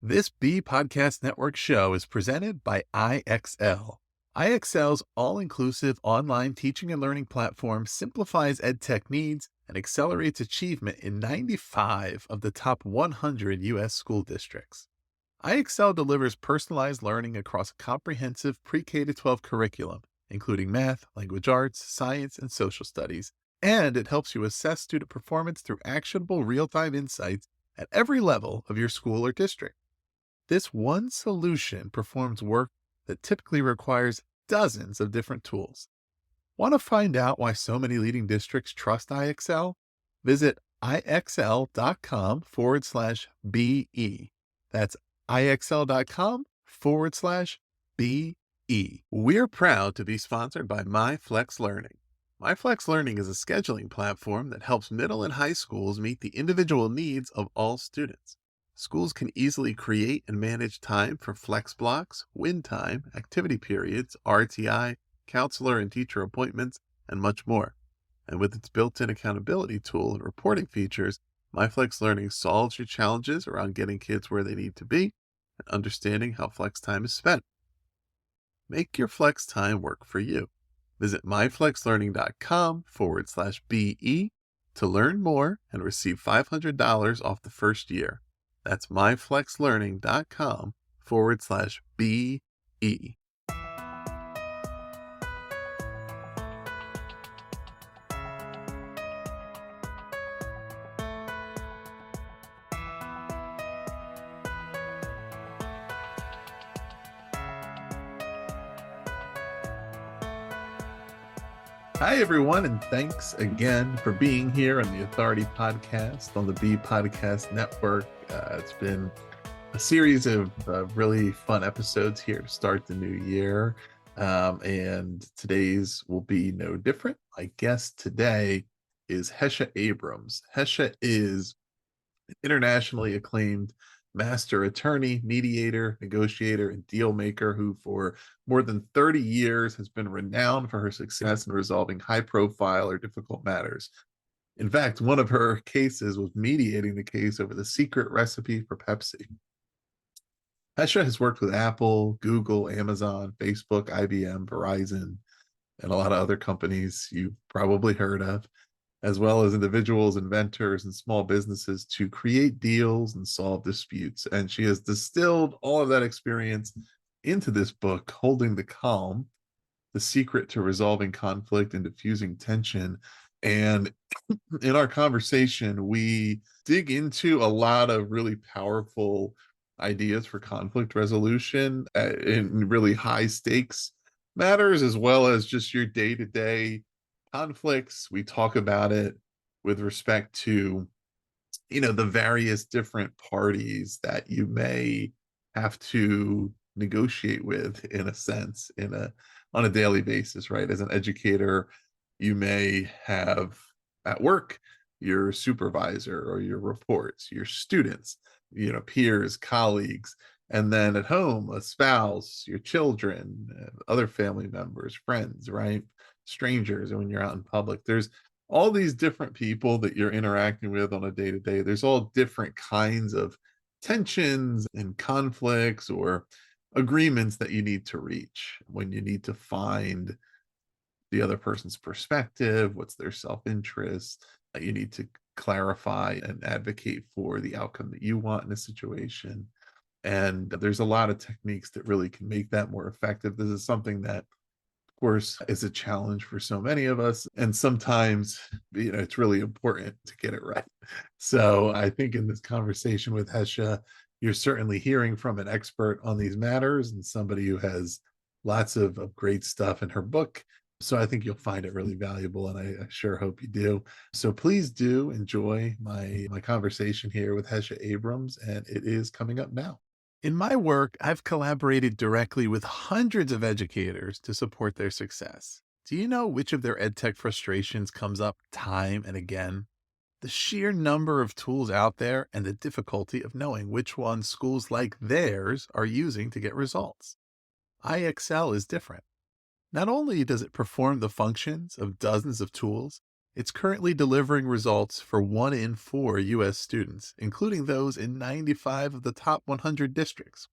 This B Podcast Network show is presented by IXL. IXL's all-inclusive online teaching and learning platform simplifies edtech needs and accelerates achievement in 95 of the top 100 U.S. school districts. IXL delivers personalized learning across a comprehensive pre-K-12 curriculum, including math, language arts, science, and social studies, and it helps you assess student performance through actionable real-time insights at every level of your school or district. This one solution performs work that typically requires dozens of different tools. Want to find out why so many leading districts trust IXL? Visit ixl.com/BE. That's ixl.com/BE. We're proud to be sponsored by MyFlex Learning. MyFlex Learning is a scheduling platform that helps middle and high schools meet the individual needs of all students. Schools can easily create and manage time for flex blocks, win time, activity periods, RTI, counselor and teacher appointments, and much more. And with its built-in accountability tool and reporting features, MyFlex Learning solves your challenges around getting kids where they need to be and understanding how flex time is spent. Make your flex time work for you. Visit myflexlearning.com/BE to learn more and receive $500 off the first year. That's myflexlearning.com/BE. Hi, everyone, and thanks again for being here on the Authority Podcast on the B Podcast Network. It's been a series of really fun episodes here to start the new year, and today's will be no different. My guest today is Hesha Abrams. Hesha is an internationally acclaimed master attorney, mediator, negotiator, and deal maker who for more than 30 years has been renowned for her success in resolving high-profile or difficult matters. In fact, one of her cases was mediating the case over the secret recipe for Pepsi. Hesha has worked with Apple, Google, Amazon, Facebook, IBM, Verizon, and a lot of other companies you've probably heard of, as well as individuals, inventors, and small businesses to create deals and solve disputes. And she has distilled all of that experience into this book, Holding the Calm, The Secret to Resolving Conflict and Diffusing Tension. And in our conversation, we dig into a lot of really powerful ideas for conflict resolution in really high stakes matters, as well as just your day-to-day conflicts. We talk about it with respect to, the various different parties that you may have to negotiate with, in a sense, on a daily basis, right? As an educator, you may have at work your supervisor or your reports, your students, peers, colleagues, and then at home, a spouse, your children, other family members, friends, right? Strangers, and when you're out in public, there's all these different people that you're interacting with on a day-to-day. There's all different kinds of tensions and conflicts or agreements that you need to reach when you need to find the other person's perspective, what's their self-interest. You need to clarify and advocate for the outcome that you want in a situation. And there's a lot of techniques that really can make that more effective. This is something that, of course, is a challenge for so many of us. And sometimes, it's really important to get it right. So I think in this conversation with Hesha, you're certainly hearing from an expert on these matters and somebody who has lots of great stuff in her book. So I think you'll find it really valuable, and I sure hope you do. So please do enjoy my conversation here with Hesha Abrams, and it is coming up now. In my work, I've collaborated directly with hundreds of educators to support their success. Do you know which of their edtech frustrations comes up time and again? The sheer number of tools out there and the difficulty of knowing which ones schools like theirs are using to get results. IXL is different. Not only does it perform the functions of dozens of tools, It's currently delivering results for 1 in 4 U.S. students, including those in 95 of the top 100 districts.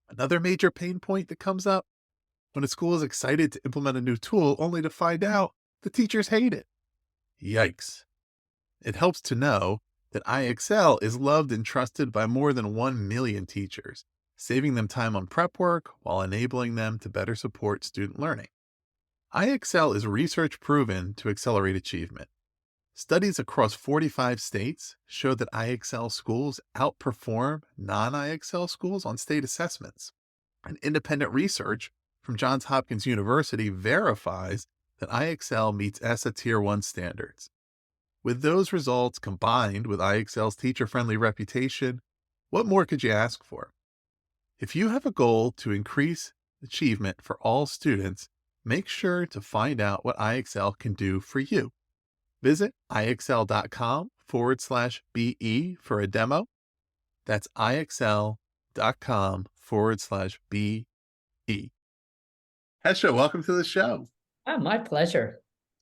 Another major pain point that comes up when a school is excited to implement a new tool only to find out the teachers hate it. Yikes. It helps to know that IXL is loved and trusted by more than 1 million teachers, saving them time on prep work while enabling them to better support student learning. IXL is research proven to accelerate achievement. Studies across 45 states show that IXL schools outperform non-IXL schools on state assessments. And independent research from Johns Hopkins University verifies that IXL meets ESSA Tier 1 standards. With those results combined with IXL's teacher-friendly reputation, what more could you ask for? If you have a goal to increase achievement for all students, make sure to find out what IXL can do for you. Visit IXL.com/BE for a demo. That's IXL.com/BE. Hesha, welcome to the show. Oh, my pleasure.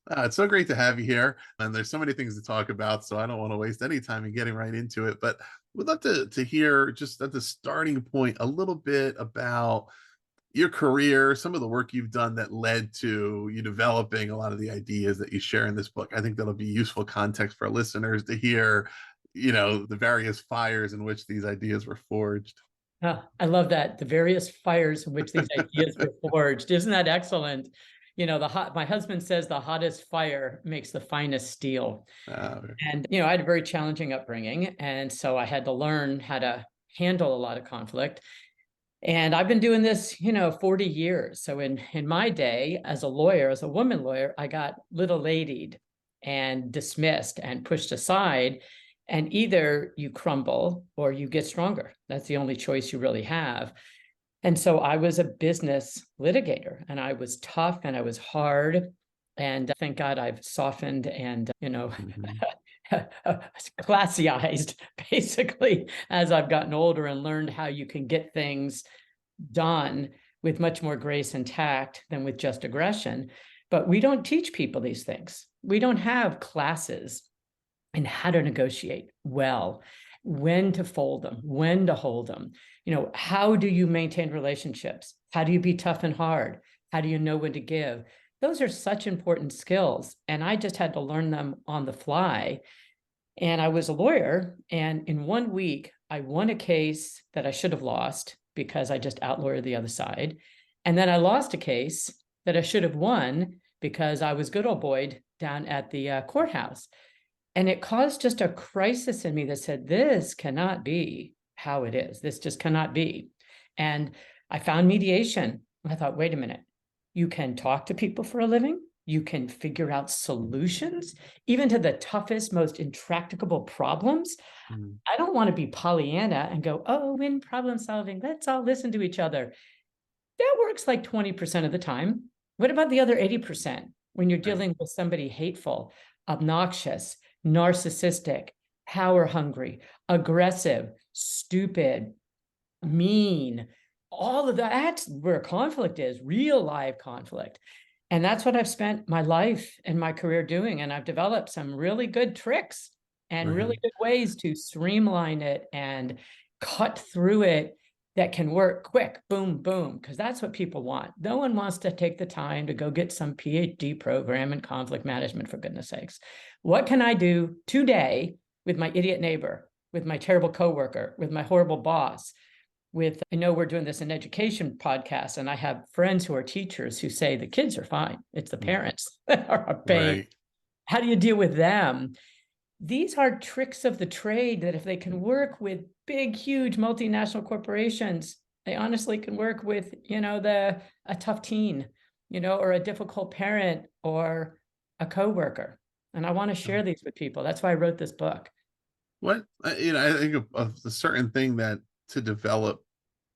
It's so great to have you here. And there's so many things to talk about, so I don't want to waste any time in getting right into it. But we'd love to hear just at the starting point a little bit about your career, some of the work you've done that led to you developing a lot of the ideas that you share in this book. I think that'll be useful context for our listeners to hear, the various fires in which these ideas were forged. I love that. The various fires in which these ideas were forged. Isn't that excellent? My husband says the hottest fire makes the finest steel. Uh, And, I had a very challenging upbringing. And so I had to learn how to handle a lot of conflict. And I've been doing this, 40 years. So in my day as a lawyer, as a woman lawyer, I got little ladied and dismissed and pushed aside. And either you crumble or you get stronger. That's the only choice you really have. And so I was a business litigator, and I was tough and I was hard. And thank God I've softened and, mhm. classicized basically as I've gotten older and learned how you can get things done with much more grace and tact than with just aggression. But we don't teach people these things. We don't have classes in how to negotiate well, when to fold them, when to hold them. How do you maintain relationships? How do you be tough and hard? How do you know when to give? Those are such important skills. And I just had to learn them on the fly. And I was a lawyer. And in 1 week, I won a case that I should have lost because I just outlawyered the other side. And then I lost a case that I should have won because I was good old boyed down at the courthouse. And it caused just a crisis in me that said, this cannot be how it is. This just cannot be. And I found mediation. I thought, wait a minute, you can talk to people for a living. You can figure out solutions, even to the toughest, most intractable problems. Mm. I don't want to be Pollyanna and go, oh, in problem solving, let's all listen to each other. That works like 20% of the time. What about the other 80% when you're dealing with somebody hateful, obnoxious, narcissistic, power hungry, aggressive, stupid, mean? All of that, that's where conflict is, real live conflict. And that's what I've spent my life and my career doing. And I've developed some really good tricks and really Right. good ways to streamline it and cut through it that can work quick, boom, boom, because that's what people want. No one wants to take the time to go get some PhD program in conflict management, for goodness sakes. What can I do today with my idiot neighbor, with my terrible coworker, with my horrible boss? I know we're doing this in education podcast, and I have friends who are teachers who say the kids are fine. It's the Mm. parents that are a pain. Right. How do you deal with them? These are tricks of the trade that if they can work with big, huge multinational corporations, they honestly can work with, a tough teen, or a difficult parent or a coworker. And I want to share these with people. That's why I wrote this book. I think of a certain thing that to develop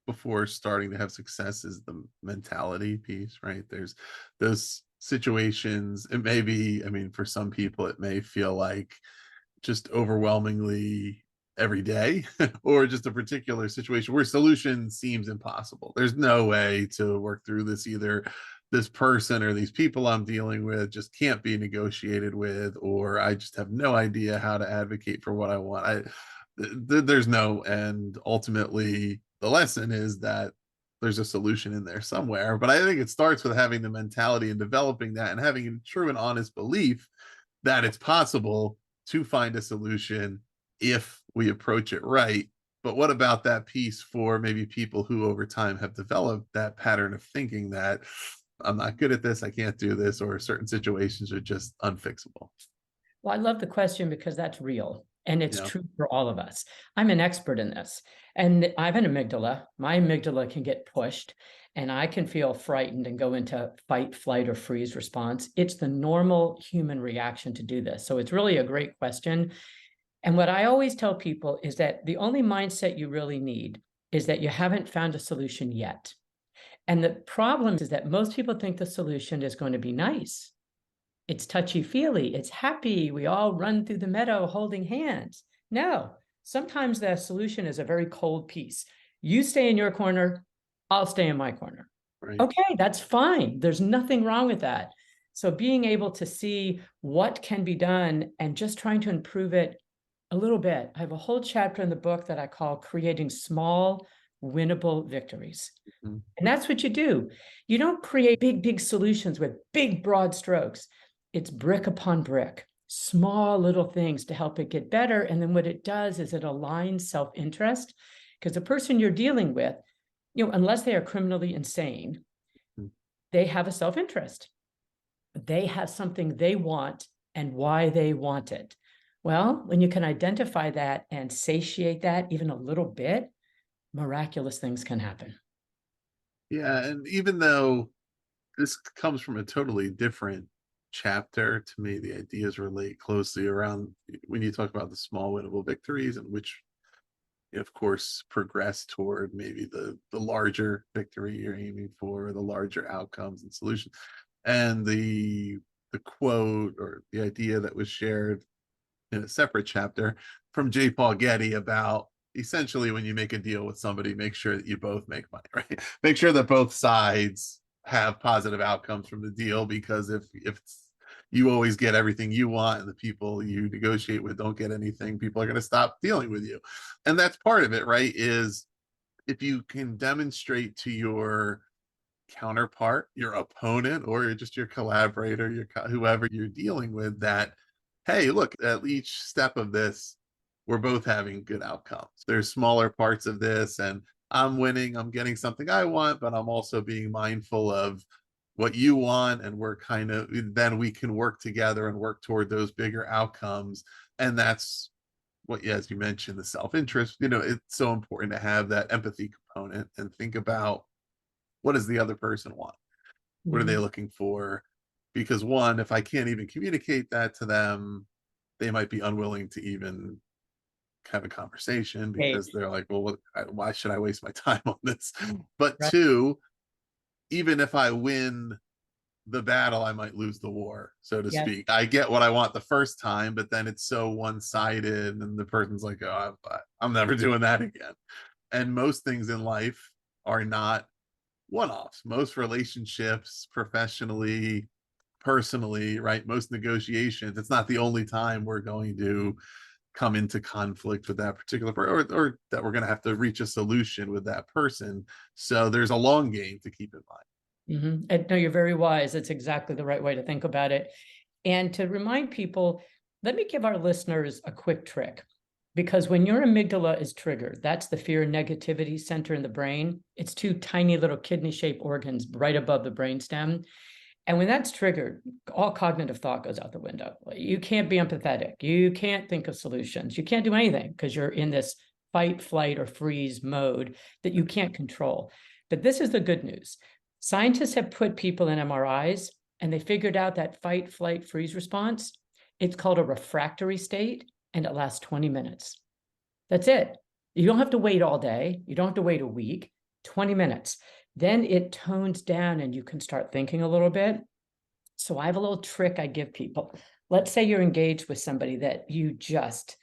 before starting to have success is the mentality piece, right? There's those situations. It may be, for some people, it may feel like just overwhelmingly every day, or just a particular situation where solution seems impossible. There's no way to work through this either. this person or these people I'm dealing with just can't be negotiated with, or I just have no idea how to advocate for what I want. There's no, and ultimately the lesson is that there's a solution in there somewhere. But I think it starts with having the mentality and developing that and having a true and honest belief that it's possible to find a solution if we approach it right. But what about that piece for maybe people who over time have developed that pattern of thinking that I'm not good at this, I can't do this, or certain situations are just unfixable? Well, I love the question because that's real and it's Yeah. true for all of us. I'm an expert in this and I have an amygdala. My amygdala can get pushed and I can feel frightened and go into fight, flight, or freeze response. It's the normal human reaction to do this. So it's really a great question. And what I always tell people is that the only mindset you really need is that you haven't found a solution yet. And the problem is that most people think the solution is going to be nice. It's touchy-feely, it's happy, we all run through the meadow holding hands. No, sometimes the solution is a very cold piece. You stay in your corner, I'll stay in my corner. Right. Okay, that's fine. There's nothing wrong with that. So being able to see what can be done and just trying to improve it a little bit. I have a whole chapter in the book that I call Creating Small, Winnable Victories. Mm-hmm. And that's what you do. You don't create big, big solutions with big, broad strokes. It's brick upon brick, small little things to help it get better. And then what it does is it aligns self-interest, because the person you're dealing with, unless they are criminally insane, they have a self-interest. They have something they want and why they want it. Well, when you can identify that and satiate that even a little bit, miraculous things can happen. Yeah, and even though this comes from a totally different chapter, to me the ideas relate closely around when you talk about the small winnable victories, and which of course progress toward maybe the larger victory you're aiming for, the larger outcomes and solutions. And the quote or the idea that was shared in a separate chapter from J. Paul Getty about essentially when you make a deal with somebody, make sure that you both make money, right? Make sure that both sides have positive outcomes from the deal, because if you always get everything you want and the people you negotiate with don't get anything, people are going to stop dealing with you. And that's part of it, right? Is if you can demonstrate to your counterpart, your opponent, or just your collaborator, whoever you're dealing with, that hey, look, at each step of this, we're both having good outcomes. There's smaller parts of this, and I'm winning, I'm getting something I want, but I'm also being mindful of what you want. And we're then we can work together and work toward those bigger outcomes. And that's what, as you mentioned, the self-interest, it's so important to have that empathy component and think about what does the other person want? What are they looking for? Because one, if I can't even communicate that to them, they might be unwilling to even have a conversation, because they're like, well, why should I waste my time on this? But Right. two, even if I win the battle, I might lose the war, so to speak. I get what I want the first time, but then it's so one-sided and the person's like, oh, I'm never doing that again. And most things in life are not one-offs. Most relationships, professionally, personally, right? Most negotiations, it's not the only time we're going to come into conflict with that particular person, or that we're going to have to reach a solution with that person. So there's a long game to keep in mind. And no, you're very wise. It's exactly the right way to think about it. And to remind people, let me give our listeners a quick trick. Because when your amygdala is triggered, that's the fear and negativity center in the brain. It's two tiny little kidney-shaped organs right above the brainstem. And when that's triggered, all cognitive thought goes out the window. You can't be empathetic. You can't think of solutions. You can't do anything because you're in this fight, flight, or freeze mode that you can't control. But this is the good news. Scientists have put people in MRIs and they figured out that fight, flight, freeze response. It's called a refractory state, and it lasts 20 minutes. That's it. You don't have to wait all day. You don't have to wait a week, 20 minutes. Then it tones down and you can start thinking a little bit. So I have a little trick I give people. Let's say you're engaged with somebody that you just,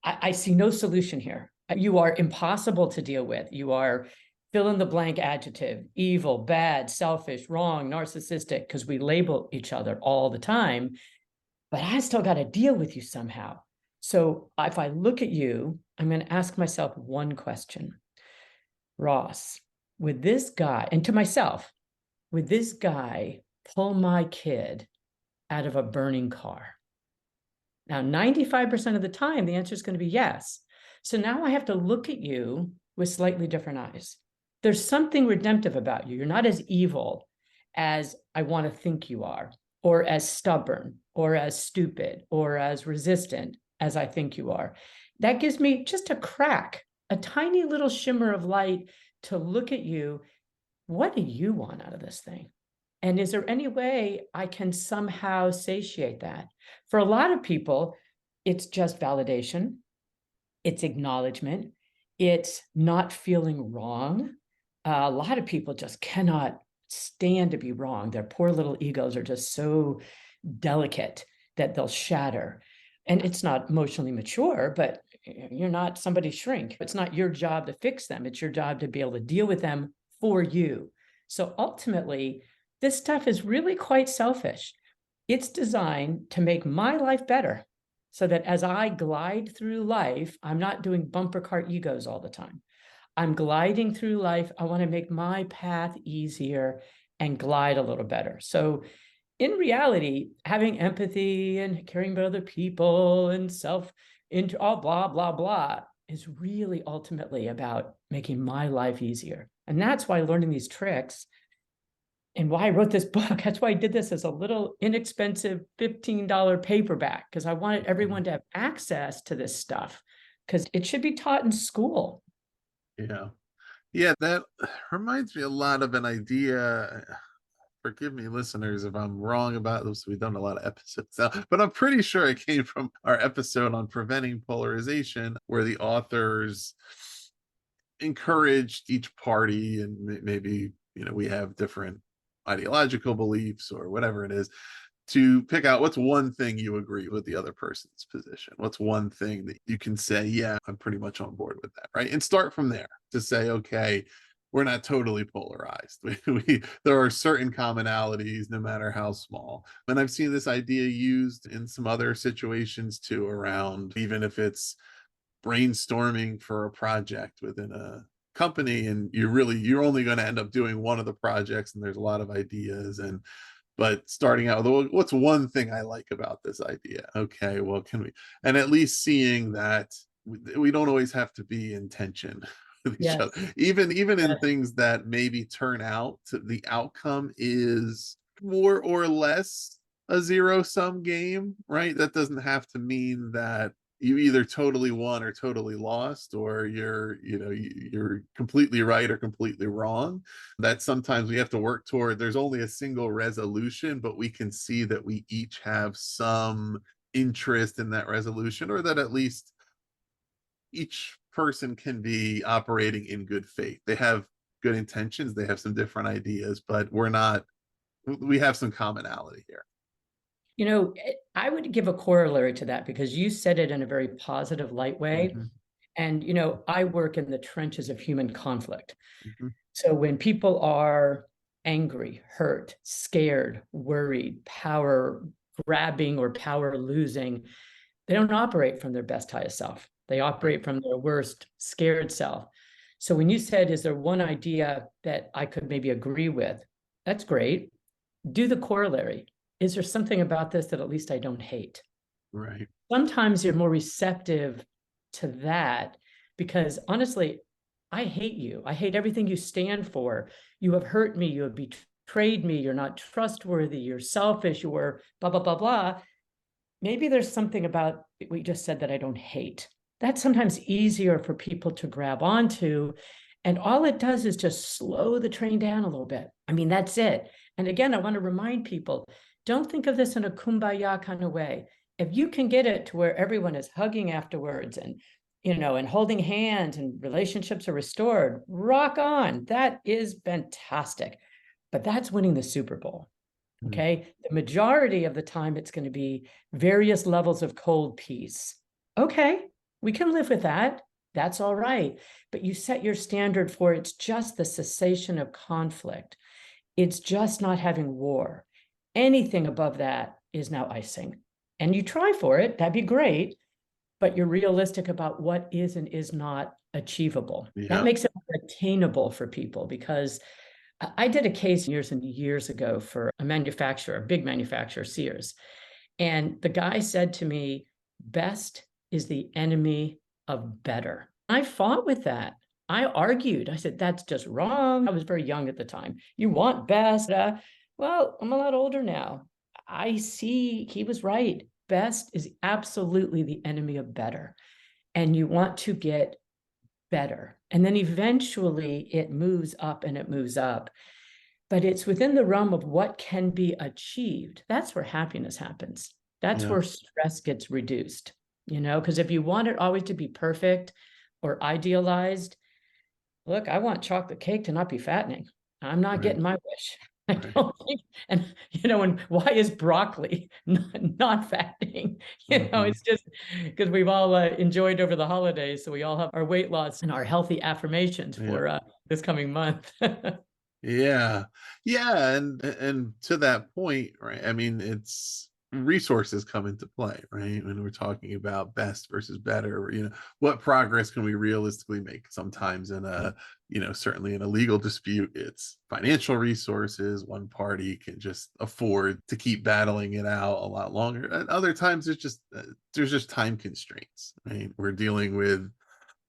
I see no solution here. You are impossible to deal with. You are fill in the blank adjective, evil, bad, selfish, wrong, narcissistic, because we label each other all the time, but I still got to deal with you somehow. So if I look at you, I'm going to ask myself one question. Ross, would this guy, and to myself, would this guy pull my kid out of a burning car? Now, 95% of the time, the answer is going to be yes. So now I have to look at you with slightly different eyes. There's something redemptive about you. You're not as evil as I want to think you are, or as stubborn, or as stupid, or as resistant as I think you are. That gives me just a crack, a tiny little shimmer of light to look at you. What do you want out of this thing? And is there any way I can somehow satiate that? For a lot of people, it's just validation, it's acknowledgement, it's not feeling wrong. A lot of people just cannot stand to be wrong. Their poor little egos are just so delicate that they'll shatter. And it's not emotionally mature, but you're not somebody's shrink. It's not your job to fix them. It's your job to be able to deal with them for you. So ultimately, this stuff is really quite selfish. It's designed to make my life better so that as I glide through life, I'm not doing bumper car egos all the time. I'm gliding through life. I want to make my path easier and glide a little better. So in reality, having empathy and caring about other people and all blah, blah, blah is really ultimately about making my life easier. And that's why learning these tricks and why I wrote this book, that's why I did this as a little inexpensive $15 paperback, because I wanted everyone to have access to this stuff, because it should be taught in school. Yeah. Yeah, that reminds me a lot of an idea. Forgive me, listeners, if I'm wrong about this. We've done a lot of episodes now, but I'm pretty sure it came from our episode on preventing polarization, where the authors encouraged each party, and maybe, we have different ideological beliefs or whatever it is, to pick out what's one thing you agree with the other person's position. What's one thing that you can say, yeah, I'm pretty much on board with that, right? And start from there to say, okay, we're not totally polarized. There are certain commonalities, no matter how small. And I've seen this idea used in some other situations too, around even if it's brainstorming for a project within a company, and you're only going to end up doing one of the projects, and there's a lot of ideas, but starting out with, what's one thing I like about this idea? Okay, well, can we, and at least seeing that we don't always have to be in tension with each other, even in things that maybe turn out to, the outcome is more or less a zero-sum game, right? That doesn't have to mean that you either totally won or totally lost, or you're completely right or completely wrong. That sometimes we have to work toward, there's only a single resolution, but we can see that we each have some interest in that resolution, or that at least each person can be operating in good faith. They have good intentions, they have some different ideas, but we have some commonality here. I would give a corollary to that, because you said it in a very positive, light way. Mm-hmm. And, I work in the trenches of human conflict. Mm-hmm. So when people are angry, hurt, scared, worried, power grabbing or power losing, they don't operate from their best highest self. They operate from their worst scared self. So when you said, is there one idea that I could maybe agree with? That's great. Do the corollary. Is there something about this that at least I don't hate? Right. Sometimes you're more receptive to that, because honestly, I hate you. I hate everything you stand for. You have hurt me. You have betrayed me. You're not trustworthy. You're selfish. You're blah, blah, blah, blah. Maybe there's something about what you just said that I don't hate. That's sometimes easier for people to grab onto. And all it does is just slow the train down a little bit. I mean, that's it. And again, I want to remind people, don't think of this in a kumbaya kind of way. If you can get it to where everyone is hugging afterwards and, and holding hands and relationships are restored, rock on. That is fantastic. But that's winning the Super Bowl. Okay. The majority of the time, it's going to be various levels of cold peace. Okay. We can live with that. That's all right. But you set your standard for it's just the cessation of conflict. It's just not having war. Anything above that is now icing. And you try for it, that'd be great, but you're realistic about what is and is not achievable. Yeah. That makes it more attainable for people, because I did a case years and years ago for a manufacturer, a big manufacturer, Sears. And the guy said to me, best is the enemy of better. I fought with that. I argued. I said, that's just wrong. I was very young at the time. You want best. Well, I'm a lot older now. I see he was right. Best is absolutely the enemy of better. And you want to get better. And then eventually it moves up and it moves up. But it's within the realm of what can be achieved. That's where happiness happens. That's where stress gets reduced, because if you want it always to be perfect or idealized, look, I want chocolate cake to not be fattening. I'm not getting my wish. I don't think, and why is broccoli not fattening? It's just because we've all enjoyed over the holidays. So we all have our weight loss and our healthy affirmations for this coming month. Yeah. And to that point, right? I mean, it's resources come into play, right? When we're talking about best versus better, what progress can we realistically make? Sometimes in a, certainly in a legal dispute, it's financial resources. One party can just afford to keep battling it out a lot longer. And other times there's just time constraints, right? We're dealing with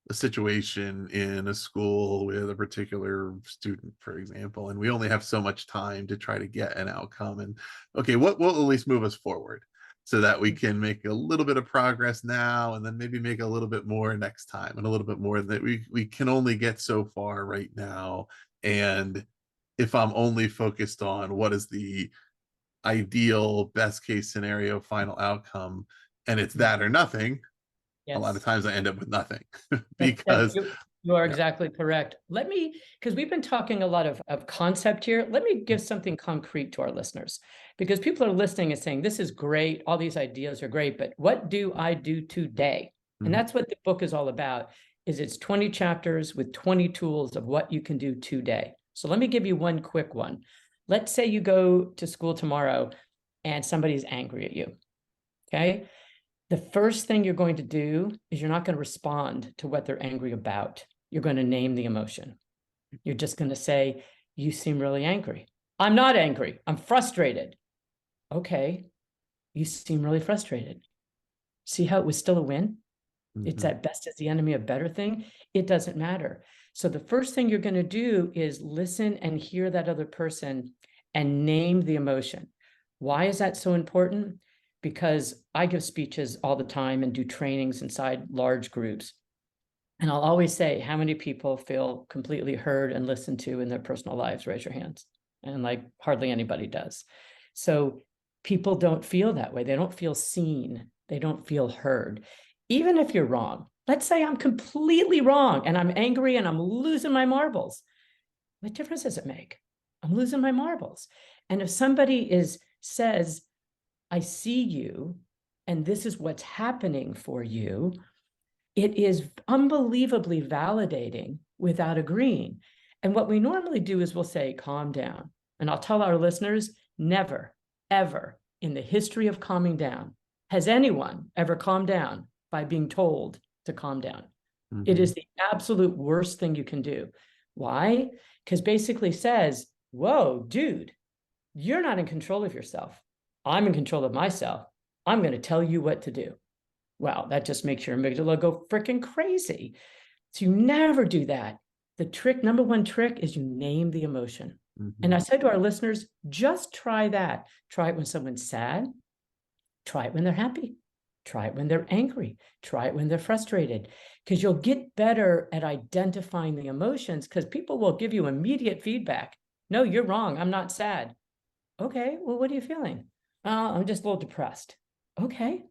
a situation in a school with a particular student, for example, and we only have so much time to try to get an outcome. And okay, what will at least move us forward so that we can make a little bit of progress now, and then maybe make a little bit more next time, and a little bit more, that we can only get so far right now. And if I'm only focused on what is the ideal best case scenario final outcome, and it's that or nothing, a lot of times I end up with nothing because you are exactly correct. Because we've been talking a lot of concept here. Let me give something concrete to our listeners, because people are listening and saying, this is great. All these ideas are great, but what do I do today? And that's what the book is all about. It's 20 chapters with 20 tools of what you can do today. So let me give you one quick one. Let's say you go to school tomorrow and somebody's angry at you. Okay. The first thing you're going to do is you're not going to respond to what they're angry about. You're going to name the emotion. You're just going to say, you seem really angry. I'm not angry. I'm frustrated. Okay. You seem really frustrated. See how it was still a win? It's at best is the enemy of better thing. It doesn't matter. So the first thing you're going to do is listen and hear that other person and name the emotion. Why is that so important? Because I give speeches all the time and do trainings inside large groups. And I'll always say, how many people feel completely heard and listened to in their personal lives? Raise your hands. And like hardly anybody does. So people don't feel that way. They don't feel seen. They don't feel heard. Even if you're wrong, let's say I'm completely wrong and I'm angry and I'm losing my marbles. What difference does it make? I'm losing my marbles. And if somebody says, I see you, and this is what's happening for you, it is unbelievably validating without agreeing. And what we normally do is we'll say, calm down. And I'll tell our listeners, never, ever in the history of calming down has anyone ever calmed down by being told to calm down. It is the absolute worst thing you can do. Why? Because basically says, whoa, dude, you're not in control of yourself. I'm in control of myself. I'm going to tell you what to do. Wow, that just makes your amygdala go freaking crazy. So you never do that. The number one trick is you name the emotion. And I said to our listeners, just try that. Try it when someone's sad. Try it when they're happy. Try it when they're angry. Try it when they're frustrated. Because you'll get better at identifying the emotions, because people will give you immediate feedback. No, you're wrong. I'm not sad. Okay, well, what are you feeling? I'm just a little depressed. Okay,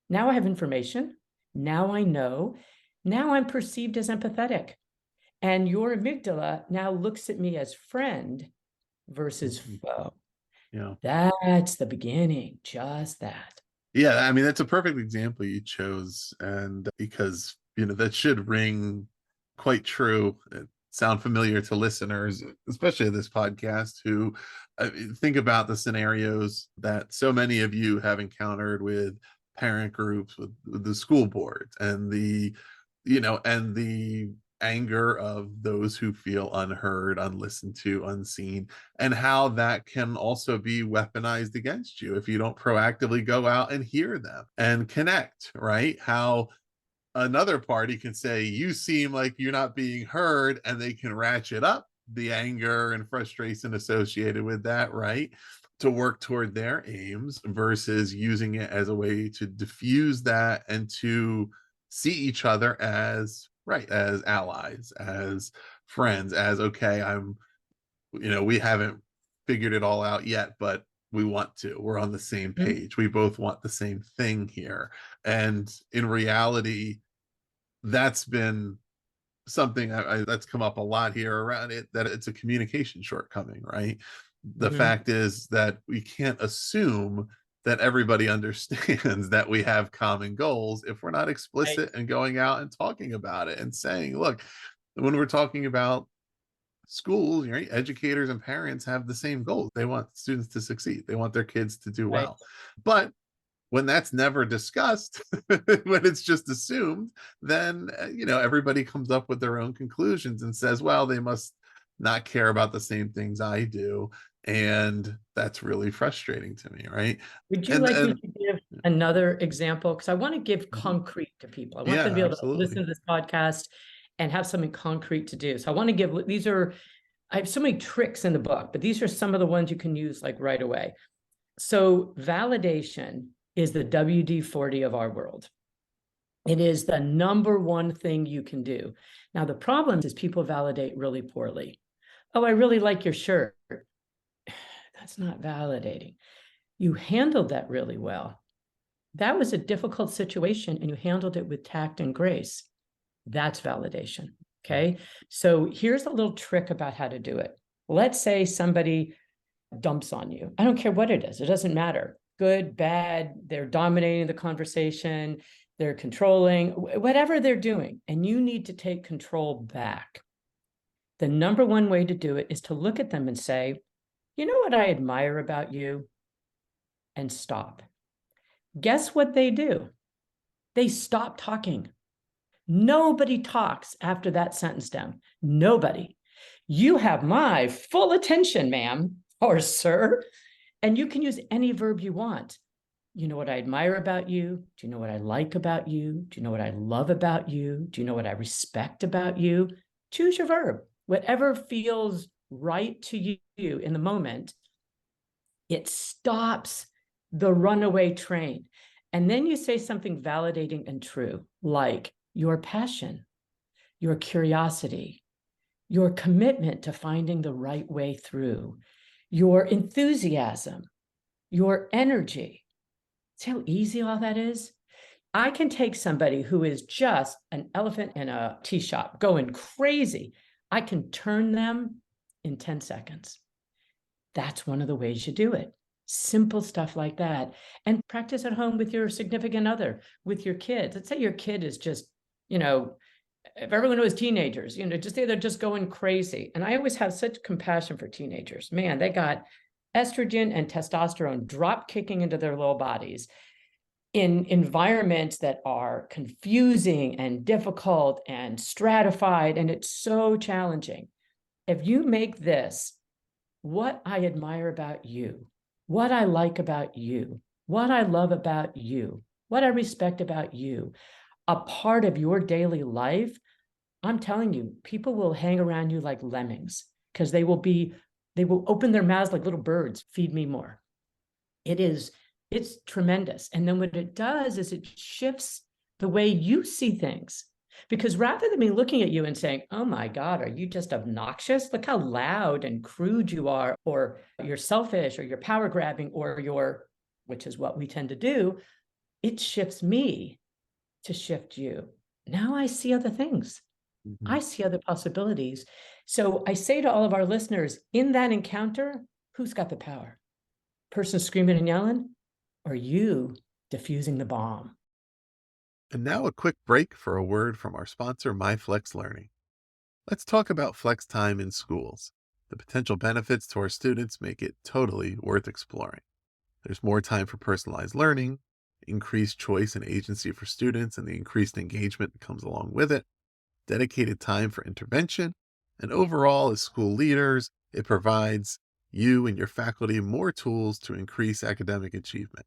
now I have information. Now I know. Now I'm perceived as empathetic. And your amygdala now looks at me as friend versus foe. Yeah. That's the beginning, just that. Yeah, I mean, that's a perfect example you chose. And because that should ring quite true, sound familiar to listeners, especially of this podcast, who think about the scenarios that so many of you have encountered with parent groups, with the school boards, and the anger of those who feel unheard, unlistened to, unseen, and how that can also be weaponized against you if you don't proactively go out and hear them and connect, right? How another party can say, you seem like you're not being heard, and they can ratchet up the anger and frustration associated with that, right? To work toward their aims versus using it as a way to diffuse that and to see each other as right, as allies, as friends, as okay, we haven't figured it all out yet, but we want to. We're on the same page. We both want the same thing here. And in reality, that's been something that's come up a lot here around it, that it's a communication shortcoming, right? The fact is that we can't assume that everybody understands that we have common goals if we're not explicit and going out and talking about it and saying, look, when we're talking about schools, right, educators and parents have the same goals. They want students to succeed. They want their kids to do well. But when that's never discussed, when it's just assumed, then everybody comes up with their own conclusions and says, well, they must not care about the same things I do. And that's really frustrating to me, right? Would you like me to give another example? Because I want to give concrete to people. I want them to be able to listen to this podcast and have something concrete to do. So I want to give, I have so many tricks in the book, but these are some of the ones you can use like right away. So validation is the WD-40 of our world. It is the number one thing you can do. Now, the problem is people validate really poorly. Oh, I really like your shirt. That's not validating. You handled that really well. That was a difficult situation and you handled it with tact and grace. That's validation, okay? So here's a little trick about how to do it. Let's say somebody dumps on you. I don't care what it is. It doesn't matter. Good, bad, they're dominating the conversation, they're controlling, whatever they're doing, and you need to take control back. The number one way to do it is to look at them and say, you know what I admire about you? And stop. Guess what they do? They stop talking. Nobody talks after that sentence down. Nobody. You have my full attention, ma'am or sir. And you can use any verb you want. You know what I admire about you? Do you know what I like about you? Do you know what I love about you? Do you know what I respect about you? Choose your verb. Whatever feels right to you in the moment, it stops the runaway train. And then you say something validating and true, like your passion, your curiosity, your commitment to finding the right way through, your enthusiasm, your energy. See how easy all that is? I can take somebody who is just an elephant in a tea shop going crazy. I can turn them in 10 seconds. That's one of the ways you do it. Simple stuff like that. And practice at home with your significant other, with your kids. Let's say your kid is just, if everyone knows teenagers, just say they're just going crazy. And I always have such compassion for teenagers. Man, they got estrogen and testosterone drop kicking into their little bodies in environments that are confusing and difficult and stratified. And it's so challenging. If you make this what I admire about you, what I like about you, what I love about you, what I respect about you, a part of your daily life, I'm telling you, people will hang around you like lemmings because they will open their mouths like little birds, feed me more. It's tremendous. And then what it does is it shifts the way you see things. Because rather than me looking at you and saying, oh my God, are you just obnoxious? Look how loud and crude you are, or you're selfish, or you're power grabbing, or which is what we tend to do. It shifts me to shift you. Now I see other things. I see other possibilities. So I say to all of our listeners, in that encounter, who's got the power? Person screaming and yelling, or you diffusing the bomb? And now a quick break for a word from our sponsor, MyFlex Learning. Let's talk about flex time in schools. The potential benefits to our students make it totally worth exploring. There's more time for personalized learning, increased choice and agency for students, and the increased engagement that comes along with it, dedicated time for intervention, and overall, as school leaders, it provides you and your faculty more tools to increase academic achievement.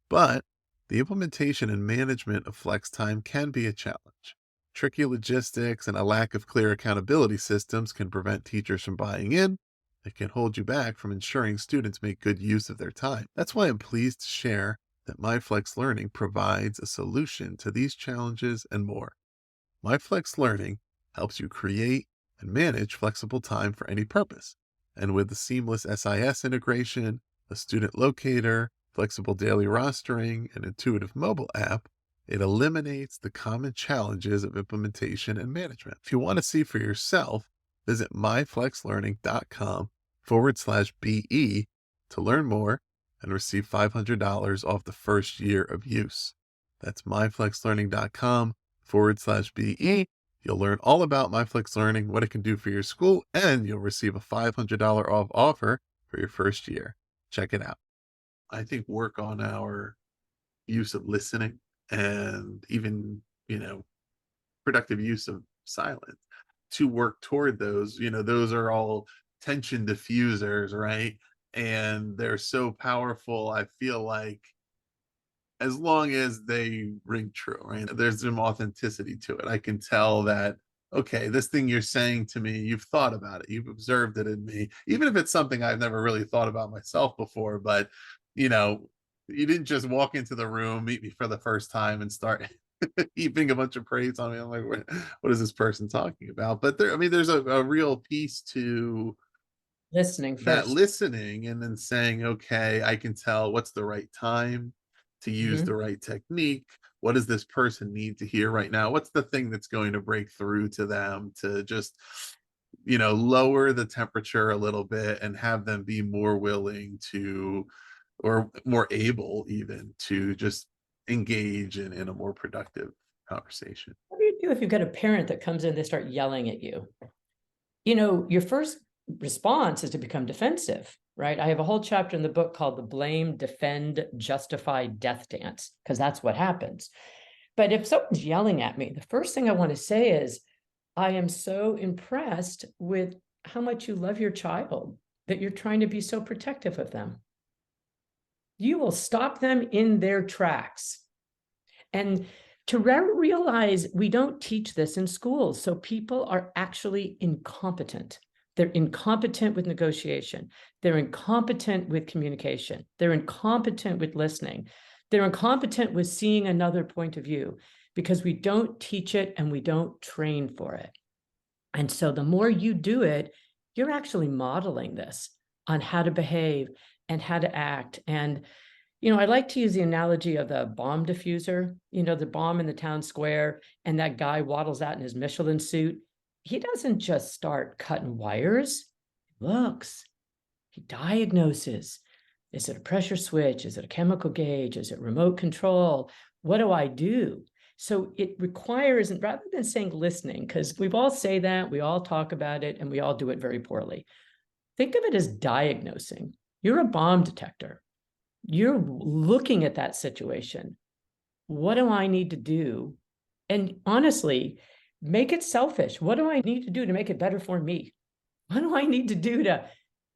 But the implementation and management of flex time can be a challenge. Tricky logistics and a lack of clear accountability systems can prevent teachers from buying in. It can hold you back from ensuring students make good use of their time. That's why I'm pleased to share that MyFlex Learning provides a solution to these challenges and more. MyFlex Learning helps you create and manage flexible time for any purpose. And with the seamless SIS integration, a student locator, flexible daily rostering, and intuitive mobile app, it eliminates the common challenges of implementation and management. If you want to see for yourself, visit myflexlearning.com/BE to learn more and receive $500 off the first year of use. That's myflexlearning.com/BE. You'll learn all about MyFlex Learning, what it can do for your school, and you'll receive a $500 off offer for your first year. Check it out. I think work on our use of listening and even, productive use of silence to work toward those. Those are all tension diffusers, right? And they're so powerful. I feel like as long as they ring true, right? There's some authenticity to it. I can tell that, okay, this thing you're saying to me, you've thought about it, you've observed it in me, even if it's something I've never really thought about myself before. But, you know, you didn't just walk into the room, meet me for the first time, and start heaping a bunch of praise on me. I'm like, what is this person talking about? But there's a real piece to Listening that first. listening and then saying, okay, I can tell what's the right time to use Mhm. the right technique. What does this person need to hear right now? What's the thing that's going to break through to them to just, lower the temperature a little bit and have them be more willing to, or more able even to just engage in a more productive conversation. What do you do if you've got a parent that comes in, they start yelling at you? Your first response is to become defensive, right? I have a whole chapter in the book called The Blame, Defend, Justify Death Dance, because that's what happens. But if someone's yelling at me, the first thing I want to say is, I am so impressed with how much you love your child that you're trying to be so protective of them. You will stop them in their tracks. And to realize we don't teach this in schools. So people are actually incompetent. They're incompetent with negotiation. They're incompetent with communication. They're incompetent with listening. They're incompetent with seeing another point of view because we don't teach it and we don't train for it. And so the more you do it, you're actually modeling this on how to behave and how to act. And I like to use the analogy of the bomb diffuser, the bomb in the town square, and that guy waddles out in his Michelin suit. He doesn't just start cutting wires. He looks, he diagnoses. Is it a pressure switch? Is it a chemical gauge? Is it remote control? What do I do? So it requires, rather than saying listening, because we all say that, we all talk about it, and we all do it very poorly. Think of it as diagnosing. You're a bomb detector. You're looking at that situation. What do I need to do? And honestly, make it selfish. What do I need to do to make it better for me? What do I need to do to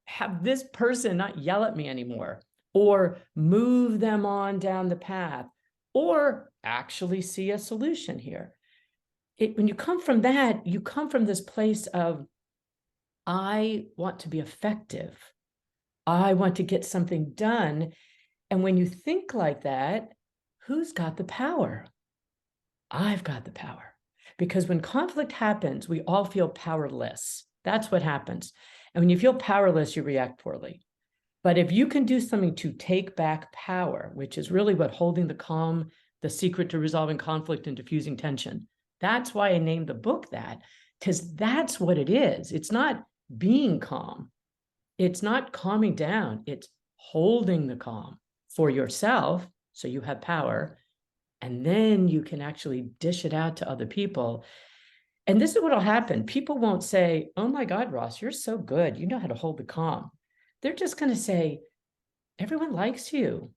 have this person not yell at me anymore, or move them on down the path, or actually see a solution here? When you come from that, you come from this place of, I want to be effective. I want to get something done. And when you think like that, who's got the power? I've got the power. Because when conflict happens, we all feel powerless. That's what happens. And when you feel powerless, you react poorly. But if you can do something to take back power, which is really what holding the calm, the secret to resolving conflict and diffusing tension. That's why I named the book that, because that's what it is. It's not being calm. It's not calming down. It's holding the calm for yourself, so you have power, And then you can actually dish it out to other people. And this is what will happen. People won't say, oh my God, Ross, you're so good. You know how to hold the calm. They're just going to say, everyone likes you.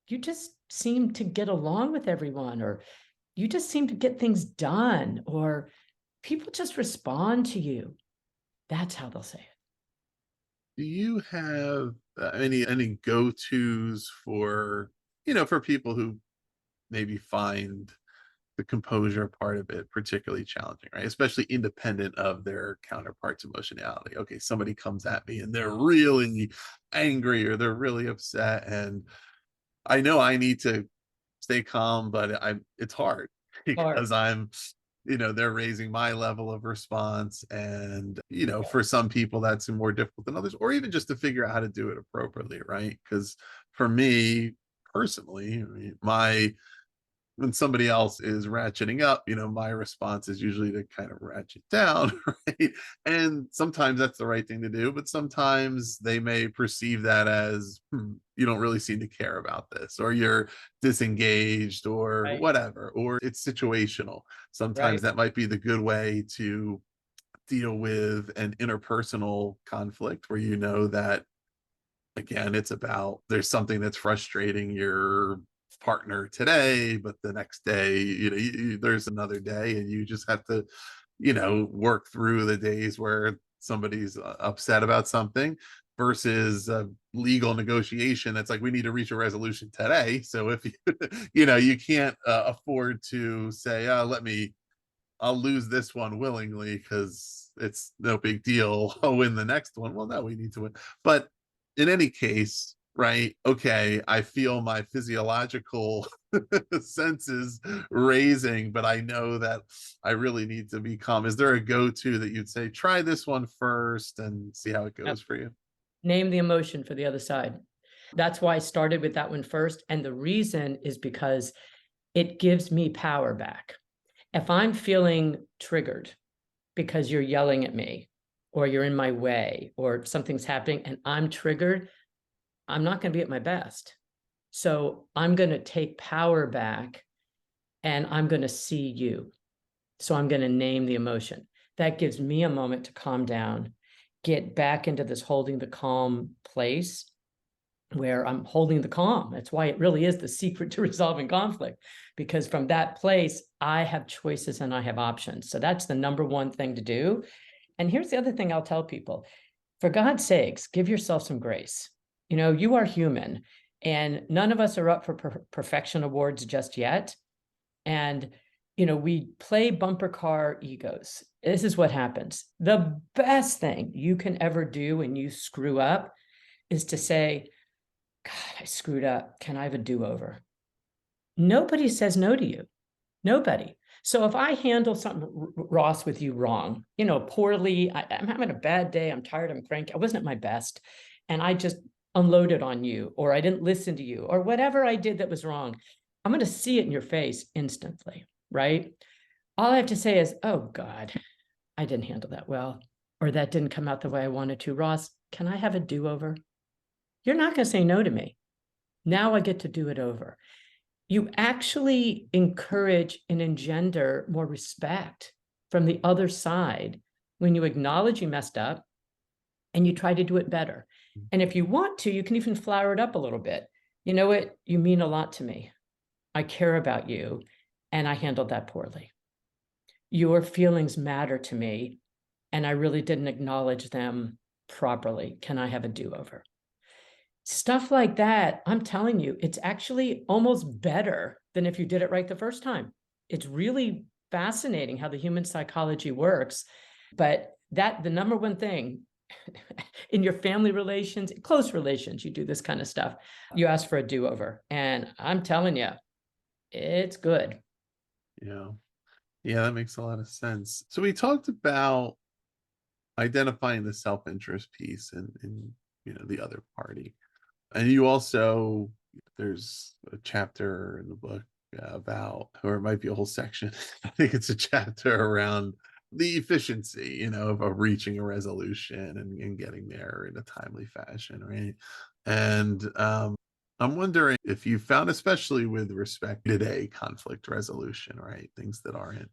You just seem to get along with everyone, or you just seem to get things done, or people just respond to you. That's how they'll say it. Do you have any go-tos for, for people who maybe find the composure part of it particularly challenging, right? Especially independent of their counterpart's emotionality. Okay, somebody comes at me and they're really angry or they're really upset, and I know I need to stay calm, but it's hard Or, because they're raising my level of response. And, yeah, for some people that's more difficult than others, or even just to figure out how to do it appropriately, right? Because for me personally, I mean, when somebody else is ratcheting up, my response is usually to kind of ratchet down, right? And sometimes that's the right thing to do, but sometimes they may perceive that as, you don't really seem to care about this, or you're disengaged, or right, whatever, or it's situational. Sometimes right, that might be the good way to deal with an interpersonal conflict where that again, it's about there's something that's frustrating your partner today, but the next day, there's another day, and you just have to, work through the days where somebody's upset about something versus a legal negotiation that's like, we need to reach a resolution today. So if you, you can't afford to say, I'll lose this one willingly because it's no big deal. I'll win the next one. Well, no, we need to win. But in any case, right? Okay, I feel my physiological senses raising, but I know that I really need to be calm. Is there a go-to that you'd say, try this one first and see how it yep. goes for you? Name the emotion for the other side. That's why I started with that one first. And the reason is because it gives me power back. If I'm feeling triggered because you're yelling at me, or you're in my way, or something's happening and I'm triggered, I'm not going to be at my best. So I'm going to take power back and I'm going to see you. So I'm going to name the emotion. That gives me a moment to calm down, get back into this holding the calm place where I'm holding the calm. That's why it really is the secret to resolving conflict, because from that place, I have choices and I have options. So that's the number one thing to do. And here's the other thing I'll tell people: for God's sakes, give yourself some grace. You are human, and none of us are up for perfection awards just yet. And, we play bumper car egos. This is what happens. The best thing you can ever do when you screw up is to say, God, I screwed up. Can I have a do-over? Nobody says no to you. Nobody. So if I handle something, Ross, with you wrong, poorly, I'm having a bad day, I'm tired, I'm cranky, I wasn't at my best, and I just unloaded on you, or I didn't listen to you, or whatever I did that was wrong, I'm going to see it in your face instantly, right? All I have to say is, oh God, I didn't handle that well, or that didn't come out the way I wanted to. Ross, can I have a do-over? You're not going to say no to me. Now I get to do it over. You actually encourage and engender more respect from the other side when you acknowledge you messed up and you try to do it better. And if you want to, you can even flower it up a little bit. You know what? You mean a lot to me. I care about you, and I handled that poorly. Your feelings matter to me, and I really didn't acknowledge them properly. Can I have a do-over? Stuff like that, I'm telling you, it's actually almost better than if you did it right the first time. It's really fascinating how the human psychology works. But the number one thing in your family relations, close relations, you do this kind of stuff. You ask for a do-over. And I'm telling you, it's good. Yeah. Yeah, that makes a lot of sense. So we talked about identifying the self-interest piece and the other party. And you also, there's a chapter in the book about, or it might be a whole section, I think it's a chapter around the efficiency, of reaching a resolution and getting there in a timely fashion, right? And I'm wondering if you found, especially with respect to today conflict resolution, right? Things that aren't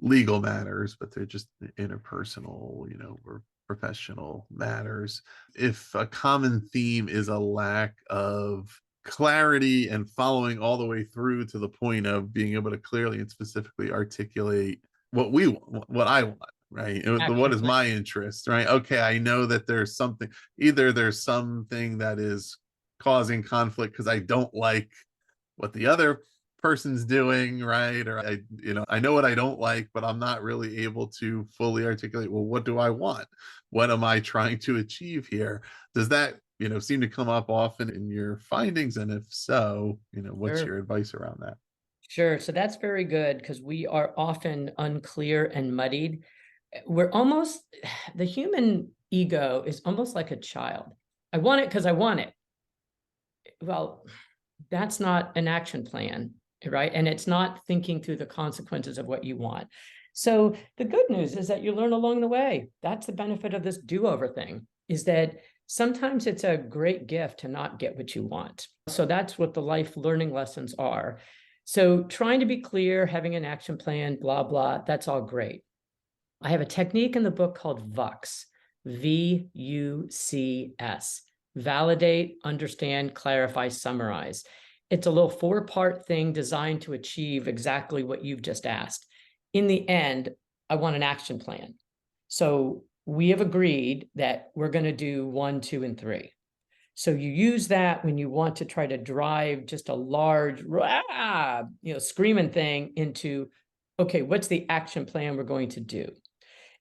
legal matters, but they're just interpersonal, or professional matters. If a common theme is a lack of clarity and following all the way through to the point of being able to clearly and specifically articulate what we want, what I want, right? What Action is plan. my interest, right? Okay, I know that there's something, either there's something that is causing conflict because I don't like what the other person's doing, right? Or I know what I don't like, but I'm not really able to fully articulate, well, what do I want? What am I trying to achieve here? Does that, seem to come up often in your findings? And if so, what's Sure. your advice around that? Sure. So that's very good because we are often unclear and muddied. We're almost, the human ego is almost like a child. I want it because I want it. Well, that's not an action plan, right? And it's not thinking through the consequences of what you want. So the good news is that you learn along the way. That's the benefit of this do-over thing, is that sometimes it's a great gift to not get what you want. So that's what the life learning lessons are. So trying to be clear, having an action plan, blah, blah, that's all great. I have a technique in the book called VUCS, VUCS, validate, understand, clarify, summarize. It's a little 4-part thing designed to achieve exactly what you've just asked. In the end, I want an action plan. So we have agreed that we're going to do 1, 2, and 3. So you use that when you want to try to drive just a large, screaming thing into, okay, what's the action plan we're going to do?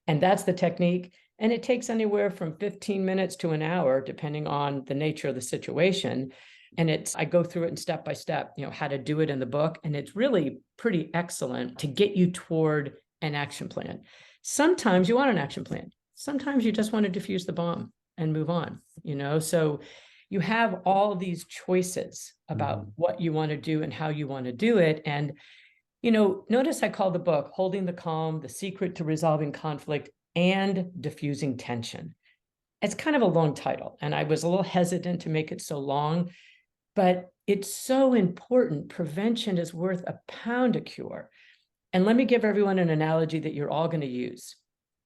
And that's the technique. And it takes anywhere from 15 minutes to an hour, depending on the nature of the situation. And I go through it in step by step, how to do it in the book. And it's really pretty excellent to get you toward an action plan. Sometimes you want an action plan. Sometimes you just want to defuse the bomb and move on, so you have all these choices about what you want to do and how you want to do it. And notice I call the book Holding the Calm, The Secret to Resolving Conflict and Diffusing Tension. It's kind of a long title, and I was a little hesitant to make it so long, but it's so important. Prevention is worth a pound a cure. And let me give everyone an analogy that you're all going to use.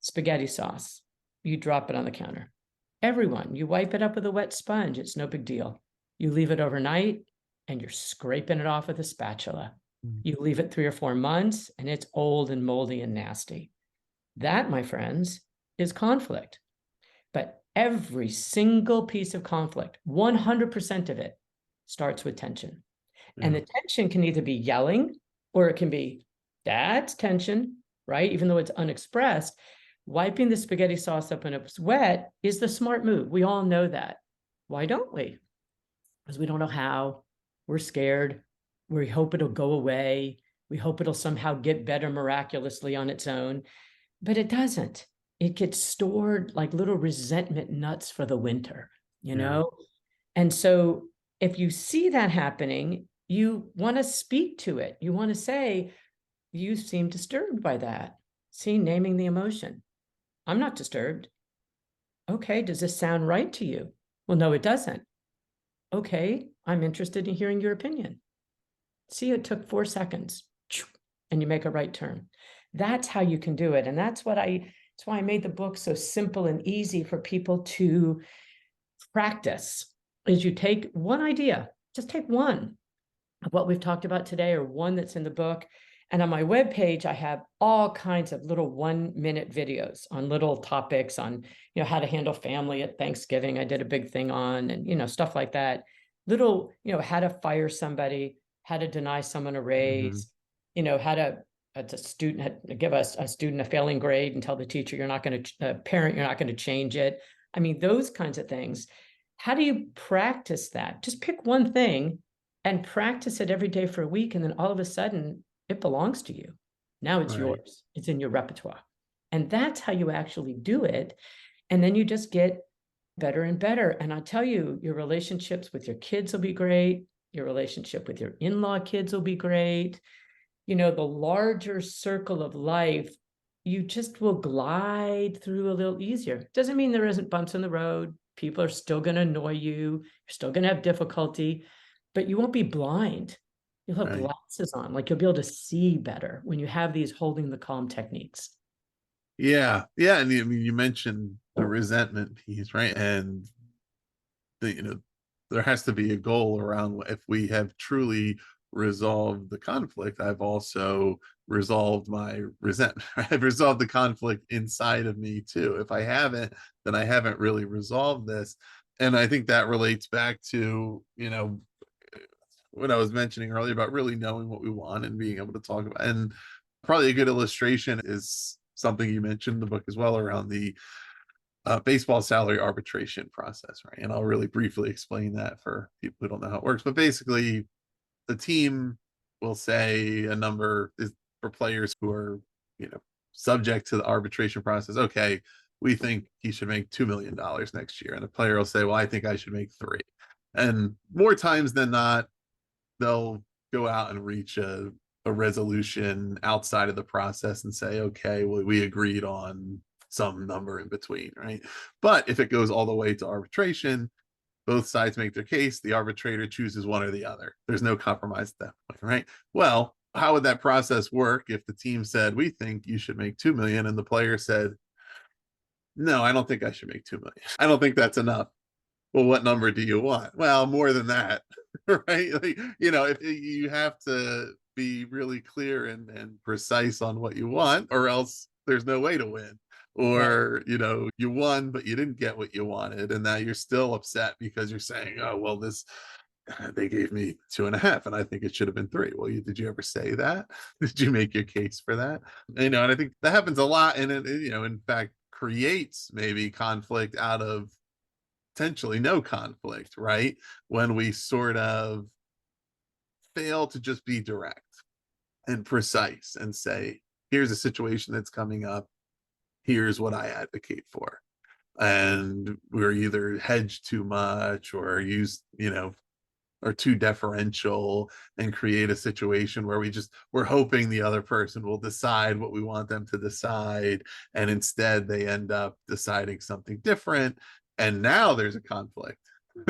Spaghetti sauce. You drop it on the counter. Everyone, you wipe it up with a wet sponge. It's no big deal. You leave it overnight, and you're scraping it off with a spatula. You leave it 3 or 4 months and it's old and moldy and nasty. That, my friends, is conflict. But every single piece of conflict, 100% of it, starts with tension. And the tension can either be yelling or it can be, that's tension, right? Even though it's unexpressed, wiping the spaghetti sauce up when it's wet is the smart move. We all know that. Why don't we? Because we don't know how. We're scared. We hope it'll go away. We hope it'll somehow get better miraculously on its own, but it doesn't. It gets stored like little resentment nuts for the winter, And so if you see that happening, you want to speak to it. You want to say, you seem disturbed by that. See, naming the emotion. I'm not disturbed. Okay, does this sound right to you? Well, no, it doesn't. Okay, I'm interested in hearing your opinion. See, it took 4 seconds and you make a right turn. That's how you can do it. And that's why I made the book so simple and easy for people to practice. Is you take one idea, just take one of what we've talked about today or one that's in the book. And on my webpage, I have all kinds of little 1-minute videos on little topics on, how to handle family at Thanksgiving. I did a big thing on, and, stuff like that. Little, how to fire somebody, how to deny someone a raise, how to, as a student, give a student a failing grade and tell the teacher parent, you're not going to change it. I mean, those kinds of things. How do you practice that? Just pick one thing and practice it every day for a week. And then all of a sudden it belongs to you. Now it's yours. It's in your repertoire. And that's how you actually do it. And then you just get better and better. And I tell you, your relationships with your kids will be great. Your relationship with your in-law kids will be great. The larger circle of life, you just will glide through a little easier. Doesn't mean there isn't bumps in the road. People are still going to annoy you. You're still going to have difficulty. but you won't be blind. You'll have Right. glasses on, like you'll be able to see better when you have these holding the calm techniques. Yeah. Yeah. And I mean, you mentioned the resentment piece, right? And there has to be a goal around if we have truly resolved the conflict. I've also resolved my resentment. I've resolved the conflict inside of me too. If I haven't, then I haven't really resolved this. And I think that relates back to, what I was mentioning earlier about really knowing what we want and being able to talk about. And probably a good illustration is something you mentioned in the book as well around the baseball salary arbitration process, right? And I'll really briefly explain that for people who don't know how it works. But basically, the team will say a number is for players who are, subject to the arbitration process. Okay, we think he should make $2 million next year, and the player will say, "Well, I think I should make 3." And more times than not, they'll go out and reach a resolution outside of the process and say, okay, well, we agreed on some number in between, right? But if it goes all the way to arbitration, both sides make their case, the arbitrator chooses one or the other. There's no compromise at that point, right? Well, how would that process work if the team said, we think you should make 2 million, and the player said, no, I don't think I should make 2 million. I don't think that's enough. Well, what number do you want? Well, more than that, right? Like, if you have to be really clear and precise on what you want, or else there's no way to win. Right. Or, you won, but you didn't get what you wanted. And now you're still upset because you're saying, oh, well, they gave me 2.5 and I think it should have been 3. Well, did you ever say that? Did you make your case for that? And I think that happens a lot. And it, in fact, creates maybe conflict out of potentially no conflict, right? When we sort of fail to just be direct and precise and say, here's a situation that's coming up, here's what I advocate for. And we're either hedged too much or use, or too deferential and create a situation where we're hoping the other person will decide what we want them to decide, and instead they end up deciding something different, and now there's a conflict.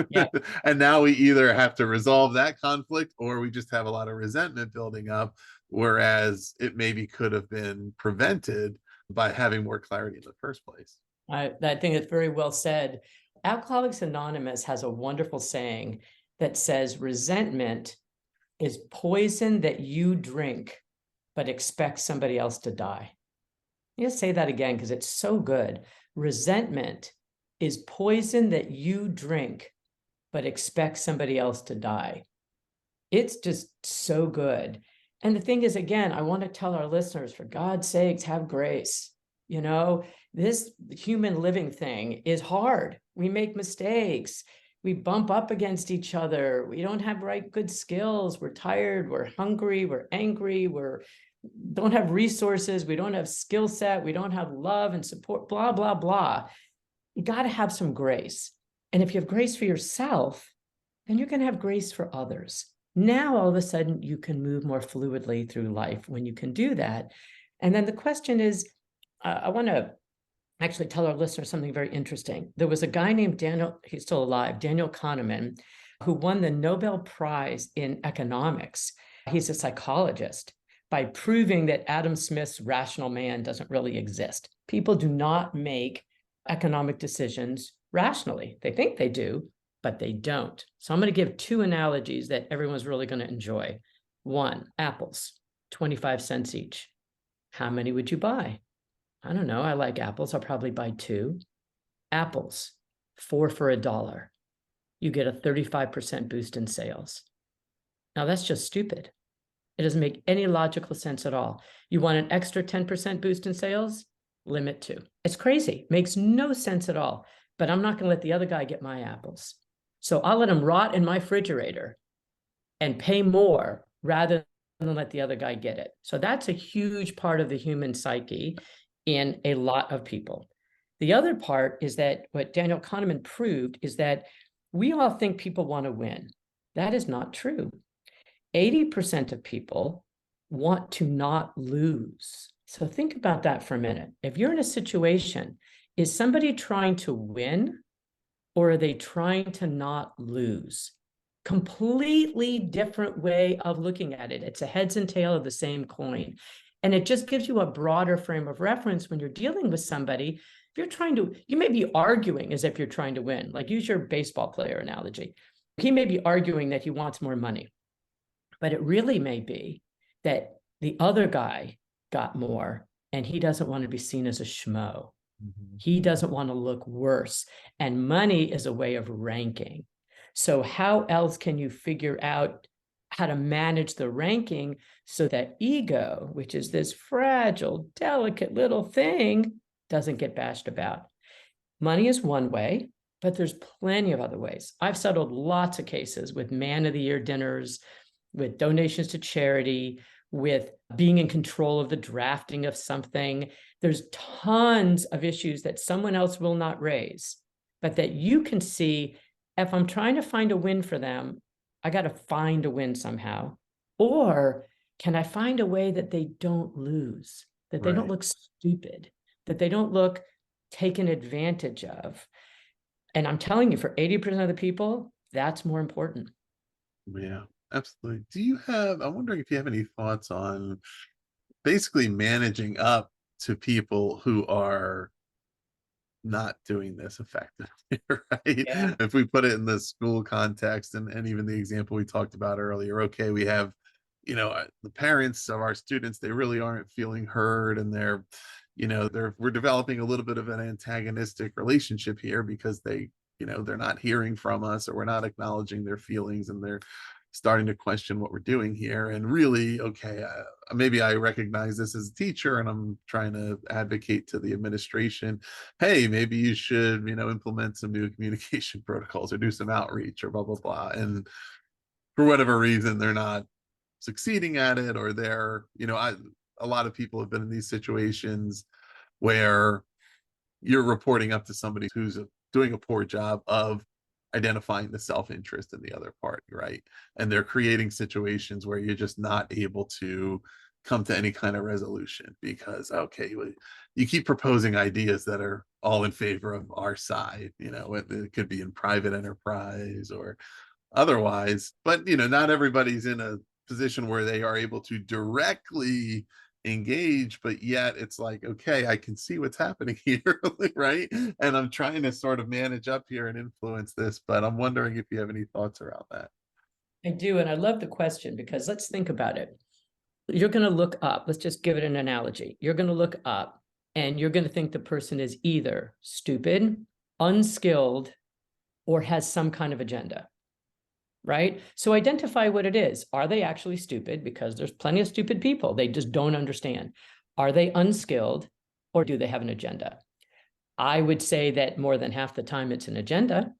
Yeah. And now we either have to resolve that conflict or we just have a lot of resentment building up, whereas it maybe could have been prevented by having more clarity in the first place. I think it's very well said. Alcoholics Anonymous has a wonderful saying that says resentment is poison that you drink, but expect somebody else to die. You say that again because it's so good. Resentment is poison that you drink, but expect somebody else to die. It's just so good. And the thing is, again, I want to tell our listeners, for God's sakes, have grace. This human living thing is hard. We make mistakes. We bump up against each other. We don't have good skills. We're tired. We're hungry. We're angry. We don't have resources. We don't have skill set. We don't have love and support, blah, blah, blah. You got to have some grace. And if you have grace for yourself, then you're going to have grace for others. Now, all of a sudden, you can move more fluidly through life when you can do that. And then the question is, I want to actually tell our listeners something very interesting. There was a guy named Daniel, he's still alive, Daniel Kahneman, who won the Nobel Prize in economics. He's a psychologist, by proving that Adam Smith's rational man doesn't really exist. People do not make economic decisions rationally. They think they do, but they don't. So I'm going to give 2 analogies that everyone's really going to enjoy. 1, apples, 25 cents each. How many would you buy? I don't know. I like apples. I'll probably buy 2. Apples, 4 for $1. You get a 35% boost in sales. Now that's just stupid. It doesn't make any logical sense at all. You want an extra 10% boost in sales? Limit 2. It's crazy. Makes no sense at all. But I'm not going to let the other guy get my apples. So I'll let him rot in my refrigerator and pay more rather than let the other guy get it. So that's a huge part of the human psyche in a lot of people. The other part is that what Daniel Kahneman proved is that we all think people want to win. That is not true. 80% of people want to not lose. So think about that for a minute. If you're in a situation, is somebody trying to win or are they trying to not lose? completely different way of looking at it. It's a heads and tail of the same coin. And it just gives you a broader frame of reference when you're dealing with somebody. If you're trying to, you may be arguing as if you're trying to win. Like, use your baseball player analogy. He may be arguing that he wants more money, but it really may be that the other guy got more and he doesn't want to be seen as a schmo. Mm-hmm. He doesn't want to look worse. And money is a way of ranking. So how else can you figure out how to manage the ranking so that ego, which is this fragile, delicate little thing, doesn't get bashed about? Money is one way, but there's plenty of other ways. I've settled lots of cases with man of the year dinners, with donations to charity, with being in control of the drafting of something. There's tons of issues that someone else will not raise, but that you can see, if I'm trying to find a win for them, I got to find a win somehow. Or can I find a way that they don't lose, that they don't look stupid, that they don't look taken advantage of? And I'm telling you, for 80% of the people, that's more important. Yeah, absolutely. I'm wondering if you have any thoughts on basically managing up to people who are not doing this effectively, right? Yeah. If we put it in the school context and even the example we talked about earlier, okay, we have, the parents of our students, they really aren't feeling heard, and we're developing a little bit of an antagonistic relationship here because they're not hearing from us, or we're not acknowledging their feelings, and they're starting to question what we're doing here. And really, okay, maybe I recognize this as a teacher and I'm trying to advocate to the administration, hey, maybe you should, implement some new communication protocols or do some outreach or blah, blah, blah. And for whatever reason, they're not succeeding at it, or a lot of people have been in these situations where you're reporting up to somebody who's doing a poor job of identifying the self-interest in the other party, right? And they're creating situations where you're just not able to come to any kind of resolution because, okay, you keep proposing ideas that are all in favor of our side. It could be in private enterprise or otherwise, but not everybody's in a position where they are able to directly engage, but yet it's like, okay, I can see what's happening here, right? And I'm trying to sort of manage up here and influence this, but I'm wondering if you have any thoughts around that. I do, and I love the question, because let's think about it. You're going to look up, let's just give it an analogy. You're going to look up and you're going to think the person is either stupid, unskilled, or has some kind of agenda. Right? So identify what it is. Are they actually stupid? Because there's plenty of stupid people. They just don't understand. Are they unskilled, or do they have an agenda? I would say that more than half the time it's an agenda.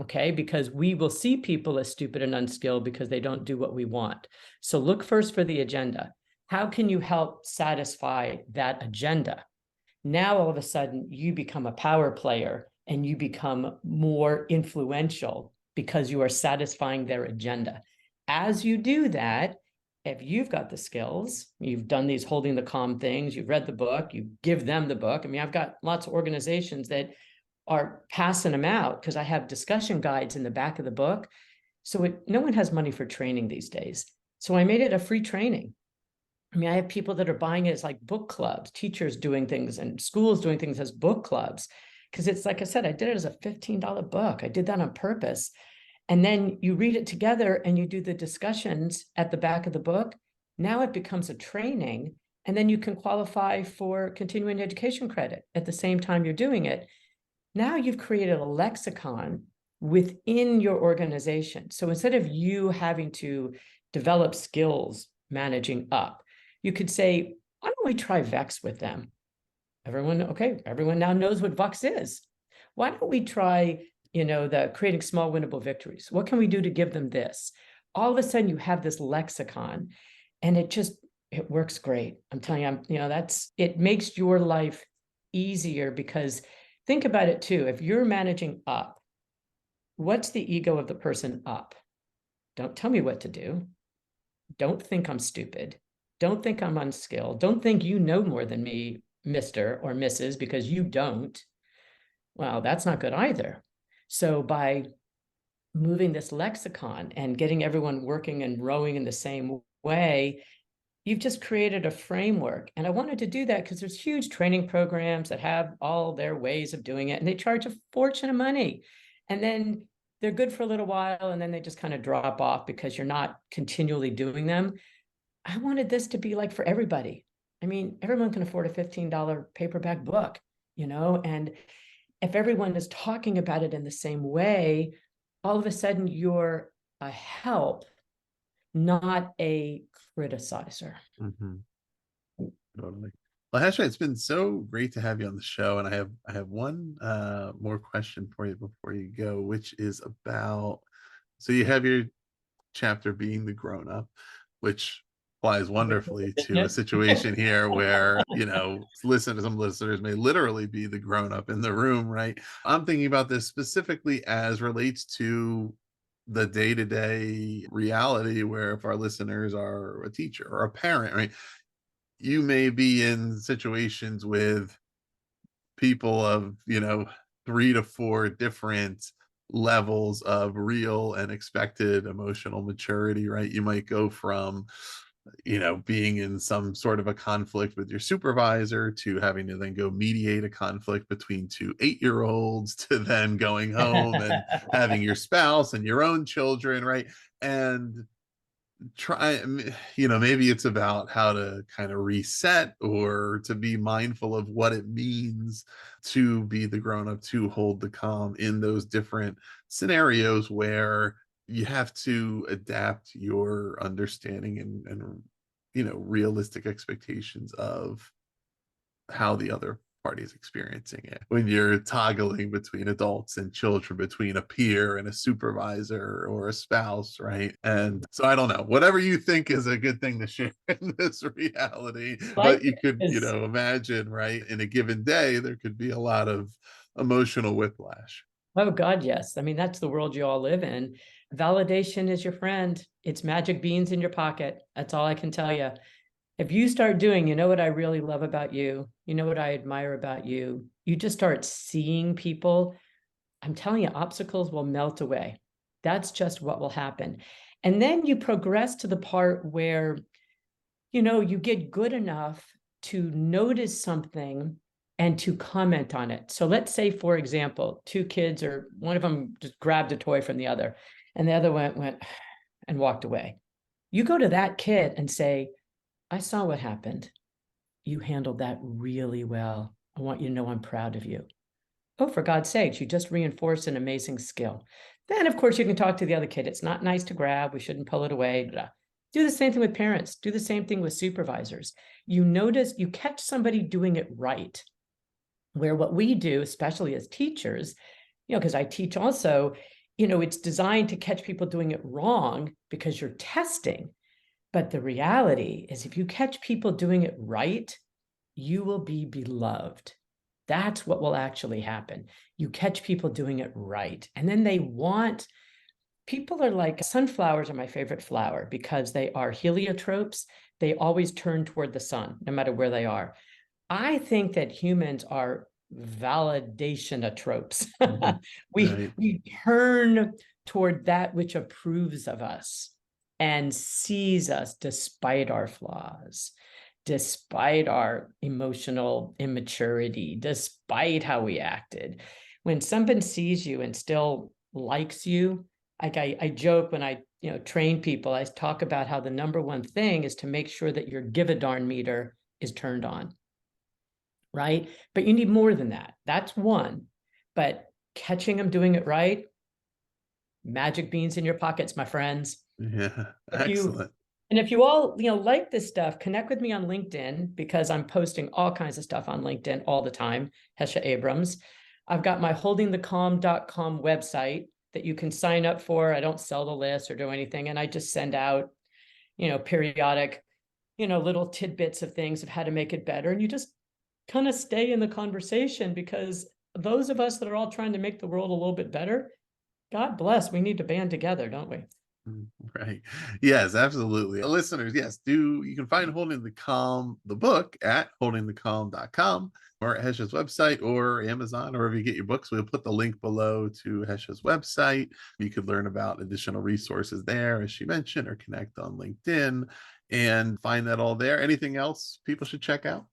Okay, because we will see people as stupid and unskilled because they don't do what we want. So look first for the agenda. How can you help satisfy that agenda? Now, all of a sudden, you become a power player and you become more influential because you are satisfying their agenda. As you do that, if you've got the skills, you've done these holding the calm things, you've read the book, you give them the book. I mean, I've got lots of organizations that are passing them out because I have discussion guides in the back of the book. So no one has money for training these days. So I made it a free training. I mean, I have people that are buying it as like book clubs, teachers doing things and schools doing things as book clubs. Because it's like I said, I did it as a $15 book. I did that on purpose. And then you read it together and you do the discussions at the back of the book. Now it becomes a training, and then you can qualify for continuing education credit at the same time you're doing it. Now you've created a lexicon within your organization. So instead of you having to develop skills managing up, you could say, why don't we try VEX with them? Everyone now knows what VEX is. Why don't we try, the creating small winnable victories? What can we do to give them this? All of a sudden you have this lexicon, and it works great. I'm telling you, it makes your life easier, because think about it too. If you're managing up, what's the ego of the person up? Don't tell me what to do. Don't think I'm stupid. Don't think I'm unskilled. Don't think you know more than me, Mr. or Mrs., because you don't. Well, that's not good either. So by moving this lexicon and getting everyone working and rowing in the same way, you've just created a framework. And I wanted to do that because there's huge training programs that have all their ways of doing it, and they charge a fortune of money. And then they're good for a little while, and then they just kind of drop off because you're not continually doing them. I wanted this to be like for everybody. I mean, everyone can afford a $15 paperback book, and if everyone is talking about it in the same way, all of a sudden you're a help, not a criticizer. Mm-hmm. Totally. Well, Hesha, it's been so great to have you on the show, and I have one more question for you before you go, which is about, so you have your chapter being the grown up, which applies wonderfully to a situation here where, some listeners may literally be the grown up in the room, right? I'm thinking about this specifically as relates to the day-to-day reality, where if our listeners are a teacher or a parent, right, you may be in situations with people of 3 to 4 different levels of real and expected emotional maturity, right? You might go from being in some sort of a conflict with your supervisor to having to then go mediate a conflict between 2 8-year-olds, to then going home and having your spouse and your own children, right? And maybe it's about how to kind of reset, or to be mindful of what it means to be the grown-up, to hold the calm in those different scenarios where you have to adapt your understanding and realistic expectations of how the other party is experiencing it, when you're toggling between adults and children, between a peer and a supervisor or a spouse, right? And so I don't know, whatever you think is a good thing to share in this reality, but you could imagine, right, in a given day there could be a lot of emotional whiplash. Oh God, yes. I mean, that's the world you all live in. Validation is your friend. It's magic beans in your pocket. That's all I can tell you. If you start doing, what I really love about you, what I admire about you, you just start seeing people. I'm telling you, obstacles will melt away. That's just what will happen. And then you progress to the part where, you get good enough to notice something and to comment on it. So let's say, for example, 2 kids, or one of them just grabbed a toy from the other, and the other went and walked away. You go to that kid and say, I saw what happened. You handled that really well. I want you to know I'm proud of you. Oh, for God's sakes, you just reinforced an amazing skill. Then, of course, you can talk to the other kid. It's not nice to grab. We shouldn't pull it away. Blah. Do the same thing with parents. Do the same thing with supervisors. You catch somebody doing it right. Where what we do, especially as teachers, because I teach also, it's designed to catch people doing it wrong because you're testing. But the reality is, if you catch people doing it right, you will be beloved. That's what will actually happen. You catch people doing it right. And then people are like, sunflowers are my favorite flower because they are heliotropes. They always turn toward the sun, no matter where they are. I think that humans are validation-tropes. We turn toward that which approves of us and sees us despite our flaws, despite our emotional immaturity, despite how we acted. When someone sees you and still likes you, like I joke when I train people, I talk about how the number one thing is to make sure that your give a darn meter is turned on, right? But you need more than that. That's one. But catching them doing it right, magic beans in your pockets, my friends. Yeah, excellent. If you all, like this stuff, connect with me on LinkedIn, because I'm posting all kinds of stuff on LinkedIn all the time. Hesha Abrams. I've got my holdingthecalm.com website that you can sign up for. I don't sell the list or do anything. And I just send out, periodic, little tidbits of things of how to make it better. And you just kind of stay in the conversation, because those of us that are all trying to make the world a little bit better, God bless, we need to band together, don't we? Right. Yes, absolutely. Listeners, yes, you can find Holding the Calm, the book, at holdingthecalm.com or at Hesha's website or Amazon or wherever you get your books. We'll put the link below to Hesha's website. You could learn about additional resources there, as she mentioned, or connect on LinkedIn and find that all there. Anything else people should check out?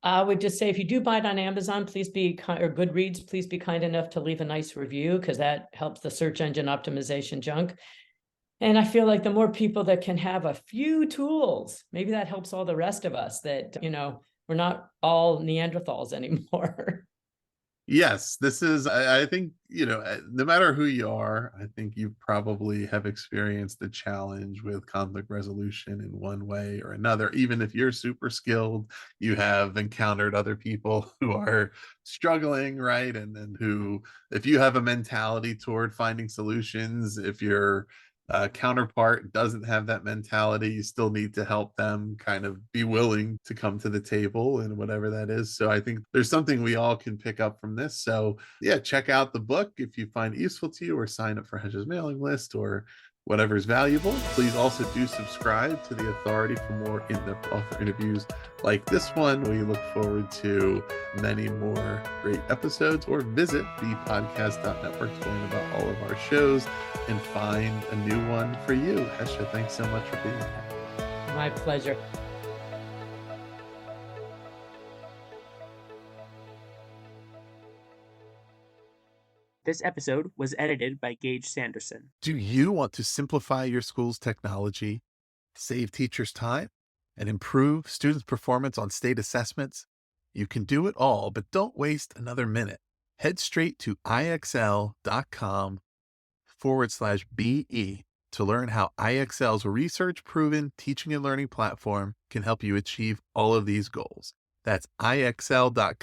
I would just say, if you do buy it on Amazon, please be kind, or Goodreads, please be kind enough to leave a nice review, because that helps the search engine optimization junk. And I feel like the more people that can have a few tools, maybe that helps all the rest of us, that, we're not all Neanderthals anymore. Yes, this is, I think, no matter who you are, I think you probably have experienced the challenge with conflict resolution in one way or another. Even if you're super skilled, you have encountered other people who are struggling, right? And who, if you have a mentality toward finding solutions, if your counterpart doesn't have that mentality, you still need to help them kind of be willing to come to the table and whatever that is. So I think there's something we all can pick up from this. So yeah, check out the book if you find it useful to you, or sign up for Hesha's mailing list, or whatever's valuable. Please also do subscribe to The Authority for more in-depth author interviews like this one. We look forward to many more great episodes, or visit thepodcast.network to learn about all of our shows and find a new one for you. Hesha, thanks so much for being here. My pleasure. This episode was edited by Gage Sanderson. Do you want to simplify your school's technology, save teachers time, and improve students' performance on state assessments? You can do it all, but don't waste another minute. Head straight to ixl.com/BE to learn how IXL's research-proven teaching and learning platform can help you achieve all of these goals. That's ixl.com/BE.